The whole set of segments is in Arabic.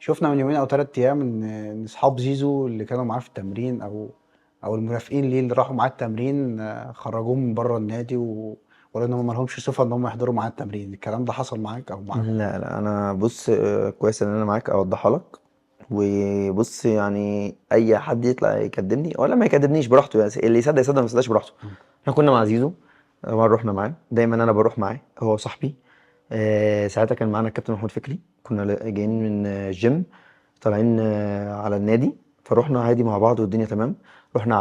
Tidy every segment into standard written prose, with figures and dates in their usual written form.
شفنا من يومين او 3 ايام ان اصحاب زيزو اللي كانوا معاه في التمرين او المرافقين ليه اللي راحوا معاه التمرين، خرجوه من بره النادي وقالوا ان هم ما لهمش صفه ان هم يحضروا معاه التمرين. الكلام ده حصل معاك او معاكم؟ لا لا، انا بص، كويس ان انا معاك اوضحها لك. وبص يعني اي حد يطلع يكدبني ولا ما يكدبنيش براحته، يعني اللي يصدق يصدق، ما يصدقش براحته. مم. احنا كنا مع زيزو، مرة رحنا معاه، دايما انا بروح معاه، هو صاحبي. ساعتها كان معانا الكابتن محمود فكري، كنا جايين من الجيم، طالعين على النادي، فروحنا عادي مع بعض والدنيا تمام. رحنا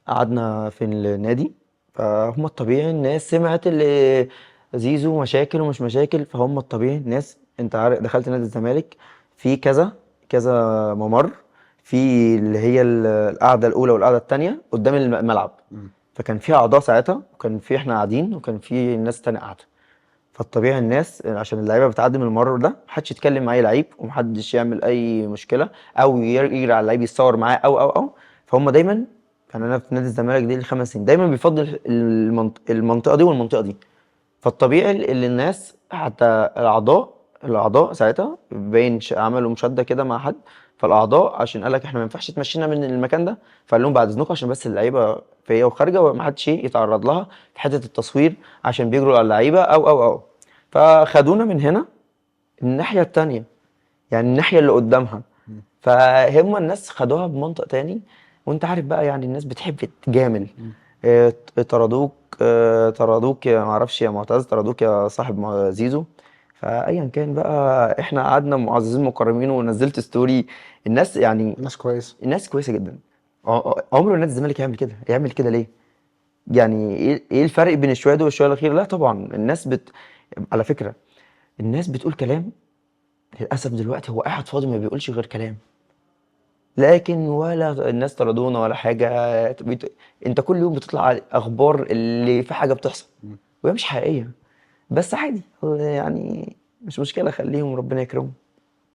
قعدنا في النادي. فهم الطبيعي الناس سمعت اللي زيزو مشاكل ومش مشاكل، فهم الطبيعي الناس، انت عارف دخلت نادي الزمالك في كذا كذا ممر، في اللي هي القعده الاولى والقعده التانيه قدام الملعب. مم. فكان في اعضاء ساعتها، وكان في احنا قاعدين، وكان في ناس تانية قاعده. فالطبيعي الناس عشان اللعيبه بتعدي من الممر ده، محدش يتكلم مع اي لعيب ومحدش يعمل اي مشكله، او يجري على اللعيب يتصور معاه او. فهم دايما، كان انا في نادي الزمالك دي ل5 سنين، دايما بيفضل المنطقه دي والمنطقه دي. فالطبيعي اللي الناس حتى الاعضاء ساعتها باين عملوا مشاده كده مع حد. فالاعضاء عشان قال لك احنا ما ينفعش تمشينا من المكان ده، فقال لهم بعد اذنكم عشان بس اللعيبه فيا وخارجه، وما حدش يتعرض لها في حته التصوير، عشان بيجروا على اللعيبه او. فخدونا من هنا الناحيه التانيه، يعني الناحيه اللي قدامها. مم. فهم الناس خدوها بمنطق تاني. وانت عارف بقى يعني الناس بتحب تجامل. مم. طردوك، طردوك يا معرفش يا معتز، طردوك يا صاحب زيزو. فايا كان بقى، احنا قعدنا معززين مكرمين، ونزلت ستوري. الناس يعني ناس كويسه. الناس كويسه جدا. عمره نادي الزمالك يعمل كده ليه؟ يعني ايه الفرق بين الشويه دول والشويه الاخيره؟ لا طبعا الناس على فكره، الناس بتقول كلام. للاسف دلوقتي هو قاعد فاضي ما بيقولش غير كلام، لكن ولا الناس طردونا ولا حاجة. انت كل يوم بتطلع على اخبار اللي في حاجة بتحصل، مم. وهي مش حقيقية. بس عادي يعني، مش مشكلة، خليهم ربنا يكرمهم.